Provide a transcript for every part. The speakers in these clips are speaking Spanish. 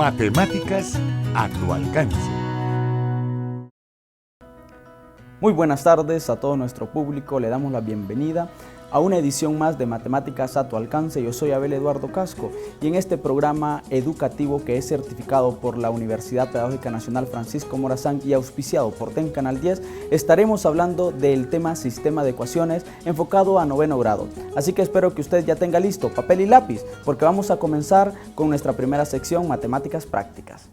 Matemáticas a tu alcance. Muy buenas tardes a todo nuestro público, le damos la bienvenida a una edición más de Matemáticas a tu alcance. Yo soy Abel Eduardo Casco y en este programa educativo que es certificado por la Universidad Pedagógica Nacional Francisco Morazán y auspiciado por TEN Canal 10, estaremos hablando del tema sistema de ecuaciones enfocado a 9º grado. Así que espero que usted ya tenga listo papel y lápiz porque vamos a comenzar con nuestra primera sección, Matemáticas Prácticas.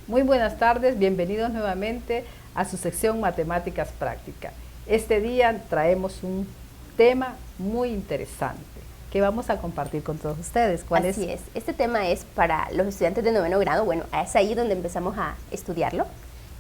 Muy buenas tardes, bienvenidos nuevamente a su sección Matemáticas Prácticas. Este día traemos un tema muy interesante que vamos a compartir con todos ustedes. ¿Cuál es? Así es, este tema es para los estudiantes de 9º grado, bueno, es ahí donde empezamos a estudiarlo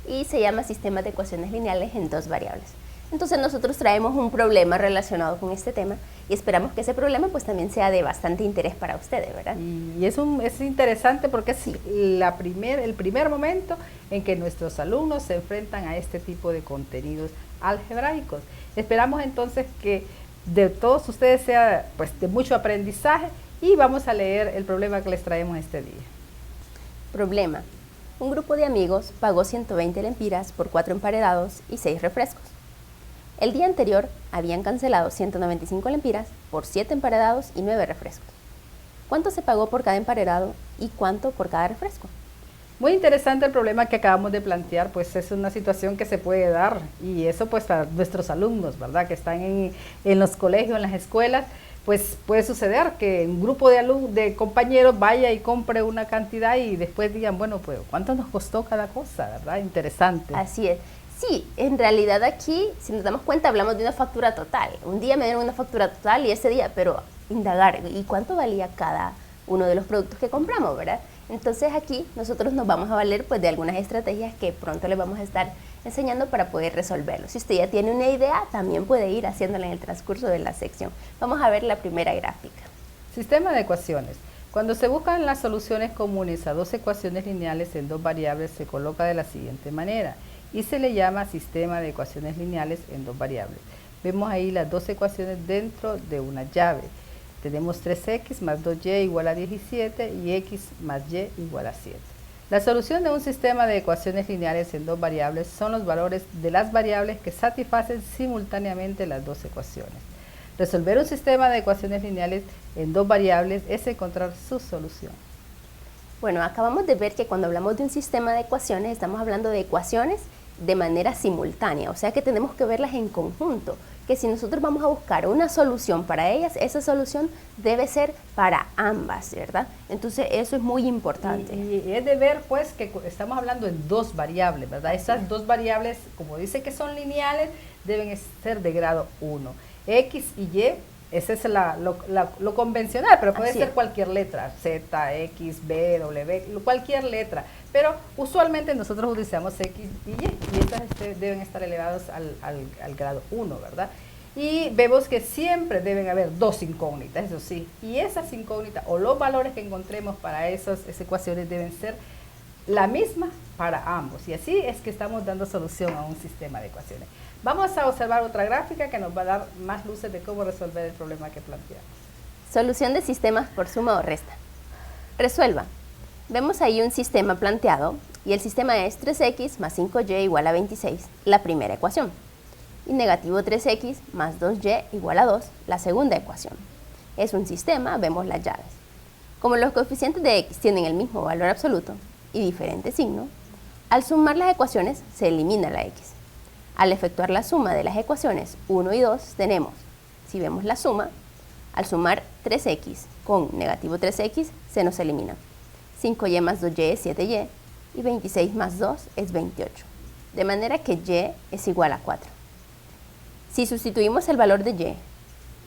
y se llama Sistemas de Ecuaciones Lineales en dos variables. Entonces nosotros traemos un problema relacionado con este tema y esperamos que ese problema pues también sea de bastante interés para ustedes, ¿verdad? Y es interesante porque es el primer momento en que nuestros alumnos se enfrentan a este tipo de contenidos algebraicos. Esperamos entonces que de todos ustedes sea pues de mucho aprendizaje y vamos a leer el problema que les traemos este día. Problema. Un grupo de amigos pagó 120 lempiras por 4 emparedados y 6 refrescos. El día anterior habían cancelado 195 lempiras por 7 emparedados y 9 refrescos. ¿Cuánto se pagó por cada emparedado y cuánto por cada refresco? Muy interesante el problema que acabamos de plantear, pues es una situación que se puede dar y eso pues para nuestros alumnos, ¿verdad? Que están en los colegios, en las escuelas, pues puede suceder que un grupo de compañeros vaya y compre una cantidad y después digan, bueno, pues ¿cuánto nos costó cada cosa, verdad? Interesante. Así es. Sí, en realidad aquí, si nos damos cuenta, hablamos de una factura total. Un día me dieron una factura total y ese día, pero indagar, ¿y cuánto valía cada uno de los productos que compramos, verdad? Entonces aquí nosotros nos vamos a valer pues de algunas estrategias que pronto les vamos a estar enseñando para poder resolverlo. Si usted ya tiene una idea, también puede ir haciéndola en el transcurso de la sección. Vamos a ver la primera gráfica. Sistema de ecuaciones. Cuando se buscan las soluciones comunes a dos ecuaciones lineales en dos variables, se coloca de la siguiente manera y se le llama sistema de ecuaciones lineales en dos variables. Vemos ahí las dos ecuaciones dentro de una llave. Tenemos 3x más 2y igual a 17 y x más y igual a 7. La solución de un sistema de ecuaciones lineales en dos variables son los valores de las variables que satisfacen simultáneamente las dos ecuaciones. Resolver un sistema de ecuaciones lineales en dos variables es encontrar su solución. Bueno, acabamos de ver que cuando hablamos de un sistema de ecuaciones, estamos hablando de ecuaciones de manera simultánea, o sea que tenemos que verlas en conjunto, que si nosotros vamos a buscar una solución para ellas, esa solución debe ser para ambas, ¿verdad? Entonces eso es muy importante. Y es de ver pues que estamos hablando en dos variables, ¿verdad? Esas dos variables, como dice que son lineales, deben ser de grado 1. X y Y, ese es lo convencional, pero puede ser cualquier letra, Z, X, B, W, cualquier letra. Pero usualmente nosotros utilizamos X y Y estas deben estar elevados al grado 1, ¿verdad? Y vemos que siempre deben haber dos incógnitas, eso sí. Y esas incógnitas o los valores que encontremos para esas ecuaciones deben ser la misma para ambos. Y así es que estamos dando solución a un sistema de ecuaciones. Vamos a observar otra gráfica que nos va a dar más luces de cómo resolver el problema que planteamos. Solución de sistemas por suma o resta. Resuelva. Vemos ahí un sistema planteado y el sistema es 3x más 5y igual a 26, la primera ecuación. Y negativo 3x más 2y igual a 2, la segunda ecuación. Es un sistema, vemos las llaves. Como los coeficientes de x tienen el mismo valor absoluto y diferente signo, al sumar las ecuaciones se elimina la x. Al efectuar la suma de las ecuaciones 1 y 2 tenemos, si vemos la suma, al sumar 3x con negativo 3x se nos elimina. 5y más 2y es 7y y 26 más 2 es 28. De manera que y es igual a 4. Si sustituimos el valor de y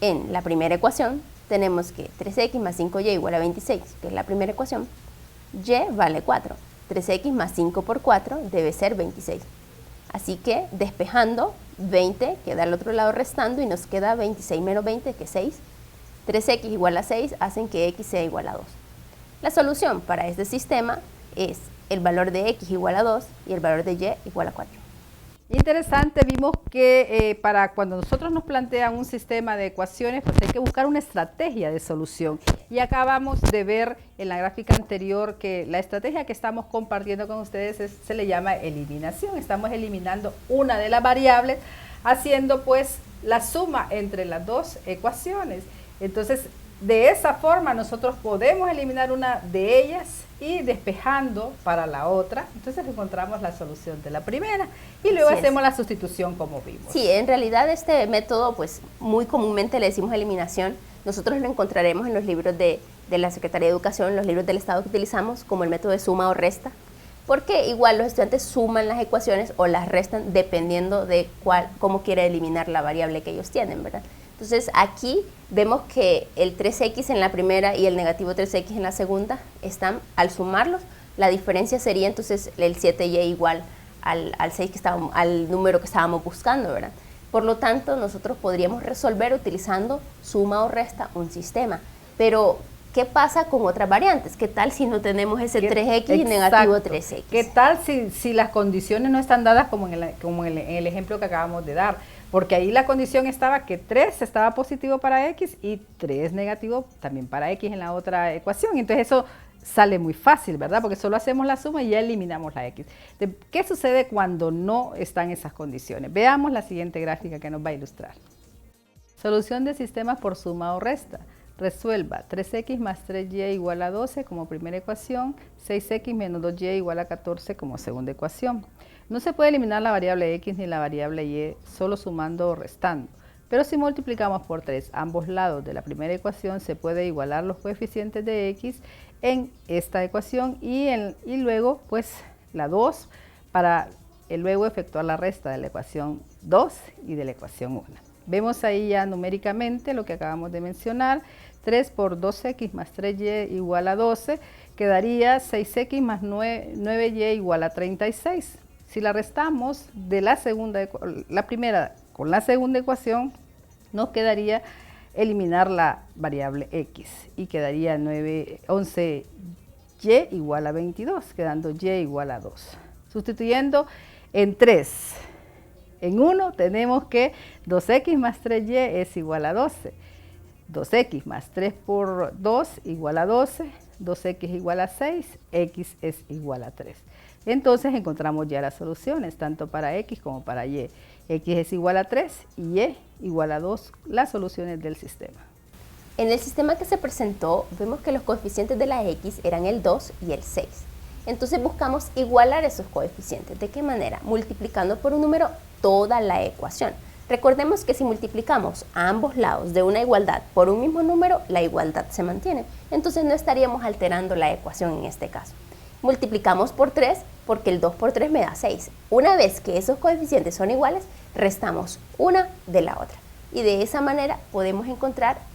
en la primera ecuación, tenemos que 3x más 5y igual a 26, que es la primera ecuación, y vale 4. 3x más 5 por 4 debe ser 26. Así que despejando, 20 queda al otro lado restando y nos queda 26 menos 20, que es 6. 3x igual a 6 hacen que x sea igual a 2. La solución para este sistema es el valor de x igual a 2 y el valor de y igual a 4. Interesante, vimos que para cuando nosotros nos plantean un sistema de ecuaciones, pues hay que buscar una estrategia de solución. Y acabamos de ver en la gráfica anterior que la estrategia que estamos compartiendo con ustedes se le llama eliminación. Estamos eliminando una de las variables, haciendo pues la suma entre las dos ecuaciones. Entonces, de esa forma nosotros podemos eliminar una de ellas y despejando para la otra, entonces encontramos la solución de la primera y luego hacemos la sustitución como vimos. Sí, en realidad este método, pues muy comúnmente le decimos eliminación. Nosotros lo encontraremos en los libros de la Secretaría de Educación, los libros del Estado que utilizamos como el método de suma o resta, porque igual los estudiantes suman las ecuaciones o las restan dependiendo de cómo quiere eliminar la variable que ellos tienen, ¿verdad? Entonces aquí vemos que el 3x en la primera y el negativo 3x en la segunda están, al sumarlos, la diferencia sería entonces el 7y igual al 6 al número que estábamos buscando, ¿verdad? Por lo tanto, nosotros podríamos resolver utilizando suma o resta un sistema. Pero, ¿qué pasa con otras variantes? ¿Qué tal si no tenemos ese 3x y negativo 3x? ¿Qué tal si las condiciones no están dadas como en el ejemplo que acabamos de dar? Porque ahí la condición estaba que 3 estaba positivo para x y 3 negativo también para x en la otra ecuación. Entonces eso sale muy fácil, ¿verdad? Porque solo hacemos la suma y ya eliminamos la x. ¿Qué sucede cuando no están esas condiciones? Veamos la siguiente gráfica que nos va a ilustrar. Solución de sistemas por suma o resta. Resuelva 3x más 3y igual a 12 como primera ecuación, 6x menos 2y igual a 14 como segunda ecuación. No se puede eliminar la variable x ni la variable y solo sumando o restando, pero si multiplicamos por 3 ambos lados de la primera ecuación se puede igualar los coeficientes de x en esta ecuación y luego pues la 2 para luego efectuar la resta de la ecuación 2 y de la ecuación 1. Vemos ahí ya numéricamente lo que acabamos de mencionar. 3 por 2x más 3y igual a 12, quedaría 6x más 9y igual a 36. Si la restamos de la primera con la segunda ecuación, nos quedaría eliminar la variable x y quedaría 11y igual a 22, quedando y igual a 2. Sustituyendo en 3, en 1 tenemos que 2x más 3y es igual a 12. 2x más 3 por 2 igual a 12, 2x igual a 6, x es igual a 3. Entonces encontramos ya las soluciones, tanto para x como para y. X es igual a 3 y y igual a 2, las soluciones del sistema. En el sistema que se presentó, vemos que los coeficientes de la x eran el 2 y el 6. Entonces buscamos igualar esos coeficientes. ¿De qué manera? Multiplicando por un número toda la ecuación. Recordemos que si multiplicamos a ambos lados de una igualdad por un mismo número, la igualdad se mantiene. Entonces no estaríamos alterando la ecuación en este caso. Multiplicamos por 3 porque el 2 por 3 me da 6. Una vez que esos coeficientes son iguales, restamos una de la otra. Y de esa manera podemos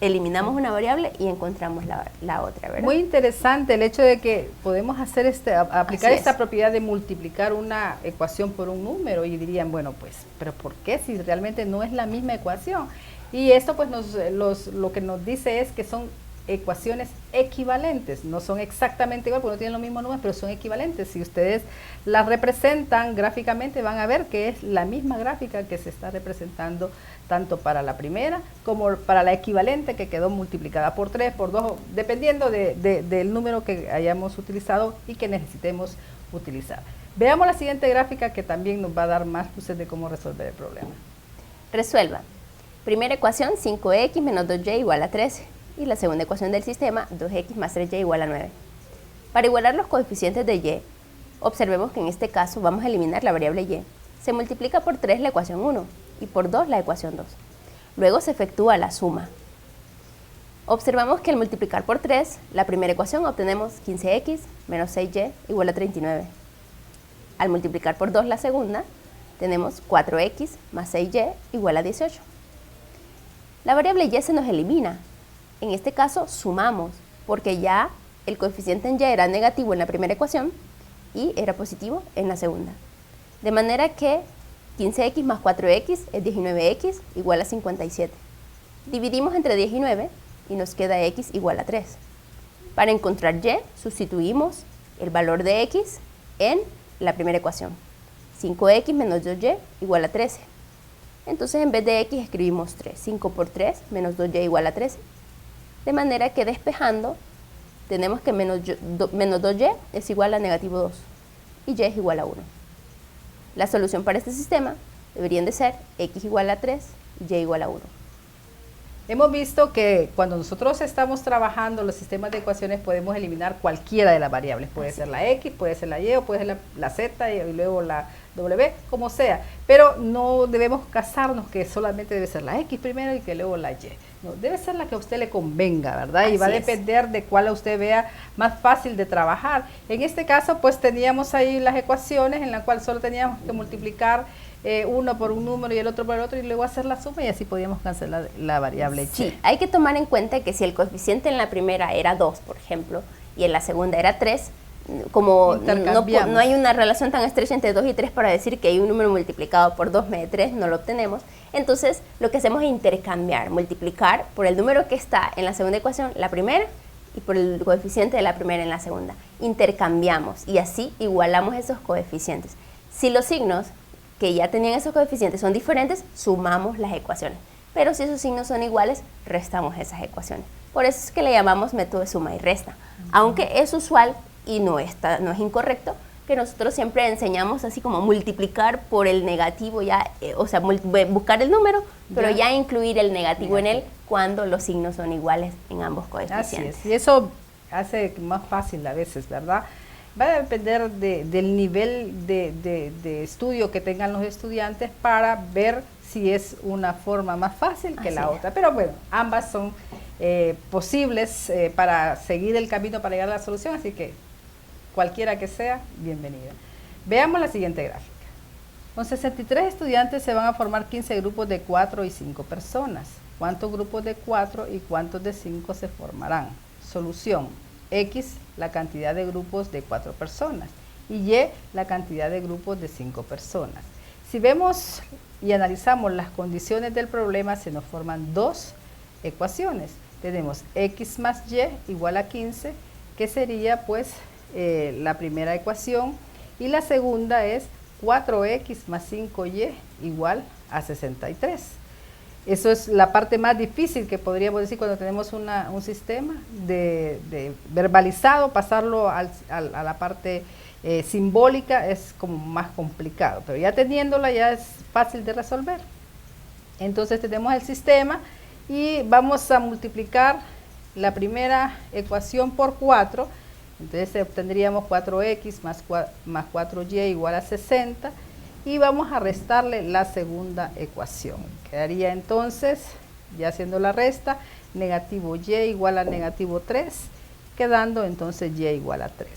eliminamos una variable y encontramos la otra, ¿verdad? Muy interesante el hecho de que podemos hacer aplicar esta propiedad de multiplicar una ecuación por un número y dirían, bueno, pues, ¿pero por qué si realmente no es la misma ecuación? Y esto pues lo que nos dice es que son ecuaciones equivalentes, no son exactamente igual porque no tienen los mismos números, pero son equivalentes. Si ustedes las representan gráficamente van a ver que es la misma gráfica que se está representando tanto para la primera como para la equivalente que quedó multiplicada por 3, por 2, dependiendo del número que hayamos utilizado y que necesitemos utilizar. Veamos la siguiente gráfica que también nos va a dar más luces de cómo resolver el problema. Resuelva. Primera ecuación, 5x menos 2y igual a 13. Y la segunda ecuación del sistema, 2x más 3y igual a 9. Para igualar los coeficientes de y, observemos que en este caso vamos a eliminar la variable y. Se multiplica por 3 la ecuación 1 y por 2 la ecuación 2. Luego se efectúa la suma. Observamos que al multiplicar por 3, la primera ecuación obtenemos 15x menos 6y igual a 39. Al multiplicar por 2 la segunda, tenemos 4x más 6y igual a 18. La variable y se nos elimina. En este caso sumamos, porque ya el coeficiente en y era negativo en la primera ecuación y era positivo en la segunda. De manera que 15x más 4x es 19x igual a 57. Dividimos entre 10 y 9 y nos queda x igual a 3. Para encontrar y, sustituimos el valor de x en la primera ecuación. 5x menos 2y igual a 13. Entonces en vez de x escribimos 3. 5 por 3 menos 2y igual a 13. De manera que despejando tenemos que menos 2y es igual a negativo 2 y y es igual a 1. La solución para este sistema deberían de ser x igual a 3 y y igual a 1. Hemos visto que cuando nosotros estamos trabajando los sistemas de ecuaciones podemos eliminar cualquiera de las variables. Puede ser la x, puede ser la y o puede ser la z y luego la w, como sea. Pero no debemos casarnos que solamente debe ser la x primero y que luego la y. No, debe ser la que a usted le convenga, ¿verdad? Y va a depender de cuál a usted vea más fácil de trabajar. En este caso, pues teníamos ahí las ecuaciones en la cual solo teníamos que multiplicar uno por un número y el otro por el otro y luego hacer la suma y así podíamos cancelar la variable y. Sí, hay que tomar en cuenta que si el coeficiente en la primera era 2, por ejemplo, y en la segunda era 3, como no hay una relación tan estrecha entre 2 y 3 para decir que hay un número multiplicado por 2 me da 3, no lo obtenemos. Entonces, lo que hacemos es intercambiar, multiplicar por el número que está en la segunda ecuación, la primera, y por el coeficiente de la primera en la segunda. Intercambiamos y así igualamos esos coeficientes. Si los signos que ya tenían esos coeficientes son diferentes, sumamos las ecuaciones. Pero si esos signos son iguales, restamos esas ecuaciones. Por eso es que le llamamos método de suma y resta. Aunque es usual y no es incorrecto, que nosotros siempre enseñamos así como multiplicar por el negativo ya, o sea, buscar el número, pero ya incluir el negativo en él cuando los signos son iguales en ambos coeficientes. Así es, y eso hace más fácil a veces, ¿verdad? Va a depender del nivel de estudio que tengan los estudiantes para ver si es una forma más fácil que la otra. Pero bueno, ambas son posibles para seguir el camino para llegar a la solución, así que cualquiera que sea, bienvenida. Veamos la siguiente gráfica. Con 63 estudiantes se van a formar 15 grupos de 4 y 5 personas. ¿Cuántos grupos de 4 y cuántos de 5 se formarán? Solución. X, la cantidad de grupos de 4 personas, y Y, la cantidad de grupos de 5 personas. Si vemos y analizamos las condiciones del problema, se nos forman dos ecuaciones. Tenemos X más Y igual a 15, que sería pues la primera ecuación, y la segunda es 4X más 5Y igual a 63. Eso es la parte más difícil que podríamos decir cuando tenemos un sistema de verbalizado, pasarlo a la parte simbólica es como más complicado, pero ya teniéndola ya es fácil de resolver. Entonces tenemos el sistema y vamos a multiplicar la primera ecuación por 4, entonces obtendríamos 4X más 4Y igual a 60, y vamos a restarle la segunda ecuación. Quedaría entonces, ya haciendo la resta, negativo Y igual a negativo 3, quedando entonces Y igual a 3.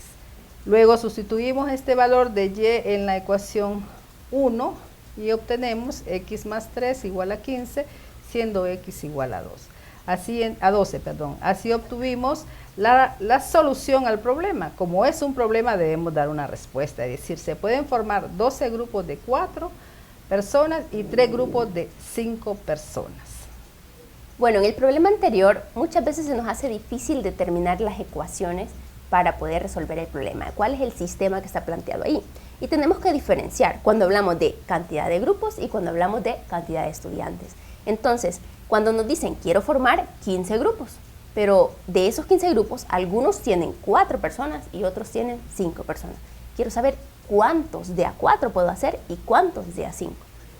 Luego sustituimos este valor de Y en la ecuación 1 y obtenemos X más 3 igual a 15, siendo X igual a 2. A 12, perdón. Así obtuvimos la solución al problema. Como es un problema, debemos dar una respuesta, es decir, se pueden formar 12 grupos de 4 personas y 3 grupos de 5 personas. Bueno, en el problema anterior, muchas veces se nos hace difícil determinar las ecuaciones para poder resolver el problema. ¿Cuál es el sistema que está planteado ahí? Y tenemos que diferenciar cuando hablamos de cantidad de grupos y cuando hablamos de cantidad de estudiantes. Entonces, cuando nos dicen quiero formar 15 grupos, pero de esos 15 grupos, algunos tienen 4 personas y otros tienen 5 personas. Quiero saber cuántos de A4 puedo hacer y cuántos de A5.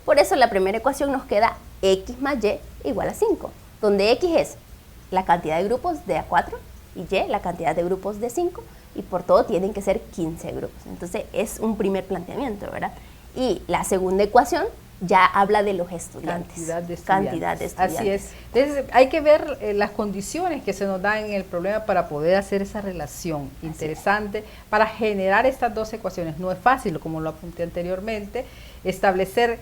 Por eso la primera ecuación nos queda X más Y igual a 5, donde X es la cantidad de grupos de A4 y Y la cantidad de grupos de 5, y por todo tienen que ser 15 grupos. Entonces es un primer planteamiento, ¿verdad? Y la segunda ecuación ya habla de los estudiantes. Cantidad de estudiantes. Así es. Entonces hay que ver las condiciones que se nos dan en el problema para poder hacer esa relación interesante, para generar estas dos ecuaciones. No es fácil, como lo apunté anteriormente, establecer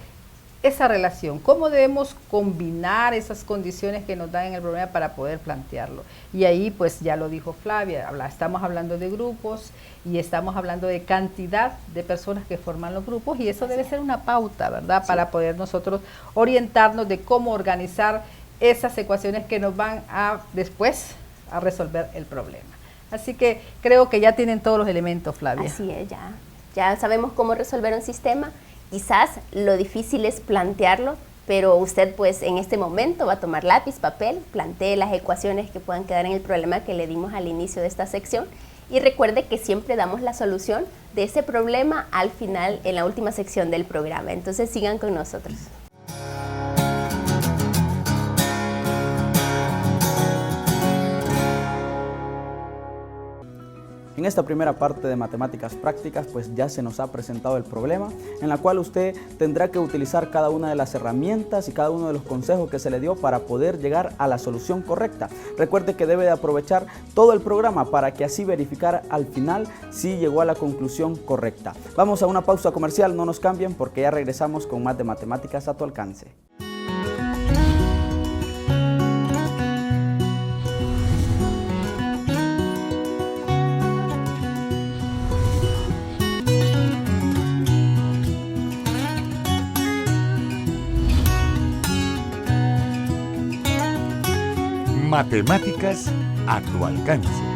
esa relación. ¿Cómo debemos combinar esas condiciones que nos dan en el problema para poder plantearlo? Y ahí pues ya lo dijo Flavia, estamos hablando de grupos y estamos hablando de cantidad de personas que forman los grupos, y eso debe ser una pauta, ¿verdad? Sí. Para poder nosotros orientarnos de cómo organizar esas ecuaciones que nos van a después a resolver el problema. Así que creo que ya tienen todos los elementos, Flavia. Así es, Ya sabemos cómo resolver un sistema, quizás lo difícil es plantearlo, pero usted pues en este momento va a tomar lápiz, papel, plantee las ecuaciones que puedan quedar en el problema que le dimos al inicio de esta sección y recuerde que siempre damos la solución de ese problema al final, en la última sección del programa. Entonces sigan con nosotros. En esta primera parte de matemáticas prácticas, pues ya se nos ha presentado el problema, en la cual usted tendrá que utilizar cada una de las herramientas y cada uno de los consejos que se le dio para poder llegar a la solución correcta. Recuerde que debe de aprovechar todo el programa para que así verificar al final si llegó a la conclusión correcta. Vamos a una pausa comercial, no nos cambien porque ya regresamos con más de matemáticas a tu alcance. Matemáticas a tu alcance.